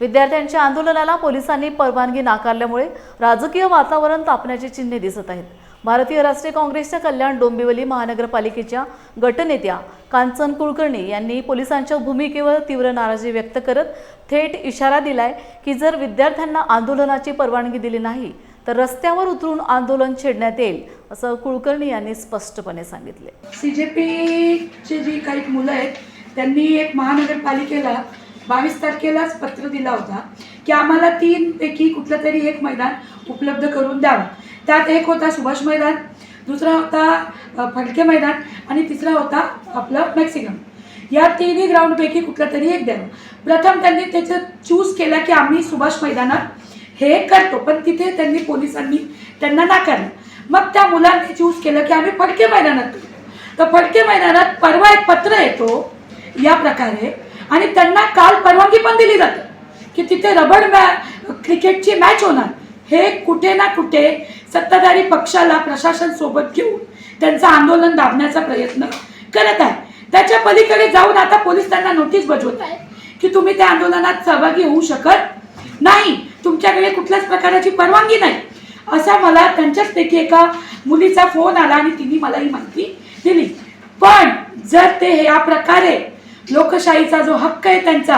विद्यार्थ्यांच्या आंदोलनाला पोलिसांनी परवानगी नाकारल्यामुळे राजकीय वातावरण तापण्याची चिन्हे दिसत आहेत। भारतीय राष्ट्रीय काँग्रेसच्या कल्याण डोंबिवली महानगरपालिकेच्या गटनेत्या कांचन कुलकर्णी यांनी पोलिसांच्या भूमिकेवर तीव्र नाराजी व्यक्त करत थेट इशारा दिलाय की जर विद्यार्थ्यांना आंदोलनाची परवानगी दिली नाही तर रस्त्यावर उतरून आंदोलन छेडण्यात येईल, असं कुलकर्णी यांनी स्पष्टपणे सांगितले। सीजेपीचे जी काही मुलं आहेत त्यांनी एक महानगरपालिकेला 22 तारखेलाच पत्र दिला होता की आम्हाला 3 पैकी कुठलं तरी एक मैदान उपलब्ध करून द्यावं। त्यात एक होता सुभाष मैदान, दुसरा होता फडके मैदान आणि तिसरा होता आपलं मेक्सिकन। या तिन्ही ग्राउंडपैकी कुठलं तरी एक द्यावं। प्रथम त्यांनी त्याचं चूज केलं की आम्ही सुभाष मैदानात हे करतो, पण तिथे त्यांनी पोलिसांनी त्यांना नाकारलं। मग त्या मुलांनी चूज केलं की आम्ही फडके मैदानात करतो। तर फडके मैदानात परवा एक पत्र येतो या प्रकारे आणि त्यांना काल परवानगी पण दिली जाते की तिथे रबड क्रिकेटची मॅच होणार। हे कुठे ना कुठे सत्ताधारी पक्षाला प्रशासन सोबत घेऊन त्यांचं आंदोलन दाबण्याचा प्रयत्न करत आहे। त्याच्या पलीकडे जाऊन आता पोलीस त्यांना नोटीस बजावत आहेत की तुम्ही त्या आंदोलनात सहभागी होऊ शकत नाही, तुमच्याकडे कुठल्याच प्रकारची परवानगी नाही। असा मला त्यांच्याचपैकी एका मुलीचा फोन आला आणि तिने मला ही माहिती दिली। पण जर ते या प्रकारे लोकशाहीचा जो हक्क आहे त्यांचा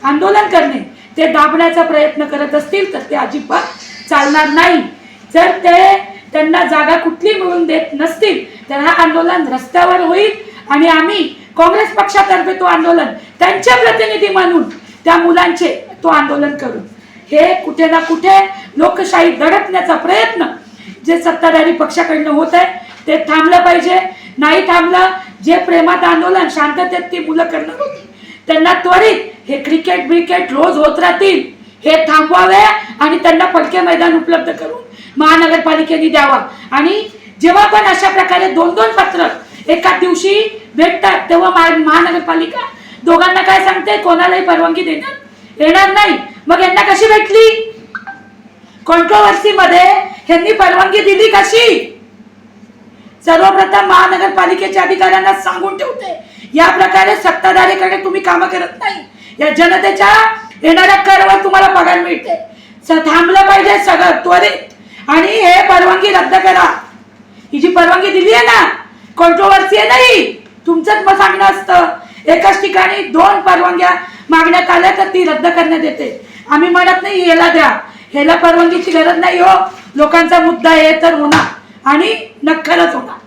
आंदोलन करणे ते दाबण्याचा प्रयत्न करत असतील तर ते अजिबात चालणार नाही। जर ते त्यांना जागा कुठली मिळून देत नसतील तर हा आंदोलन रस्त्यावर होईल आणि आम्ही काँग्रेस पक्षातर्फे तो आंदोलन त्यांचे प्रतिनिधी म्हणून त्या मुलांचे तो आंदोलन करू। हे कुठे ना कुठे लोकशाही दडपण्याचा प्रयत्न जे सत्ताधारी पक्षाकडून होत आहे ते थांबलं पाहिजे। नाही थांबलं, जे प्रेमात आंदोलन शांततेत ती मुलं करणार होती त्यांना त्वरित हे क्रिकेट रोज होत राहतील हे थांबवावे आणि त्यांना फडके मैदान उपलब्ध करून महानगरपालिकेने द्यावा। आणि जेव्हा पण अशा प्रकारे 2-2 पत्र एका दिवशी भेटतात तेव्हा महानगरपालिका दोघांना काय सांगते, कोणालाही परवानगी देणार येणार नाही। मग यांना कशी भेटली? कॉन्ट्रोवर्सी मध्ये यांनी परवानगी दिली कशी? सर्वप्रथम महानगरपालिकेच्या अधिकाऱ्यांना सांगून ठेवते या प्रकारे सत्ताधारीकडे तुम्ही काम करत नाही, या जनतेच्या येणाऱ्या करावर तुम्हाला पगार मिळते। थांबलं पाहिजे सगळं त्वरित आणि हे परवानगी रद्द करा। ही जी परवानगी दिली आहे ना, कॉन्ट्रोवर्सी आहे नाही, तुमचंच मग सांगणं असतं। एकाच ठिकाणी 2 परवानग्या मागण्यात आल्या तर ती रद्द करण्यात येते। आम्ही म्हणत नाही ह्याला द्या, ह्याला परवानगीची गरज नाही हो, लोकांचा मुद्दा हे तर होणार आणि नक्कीच होणार।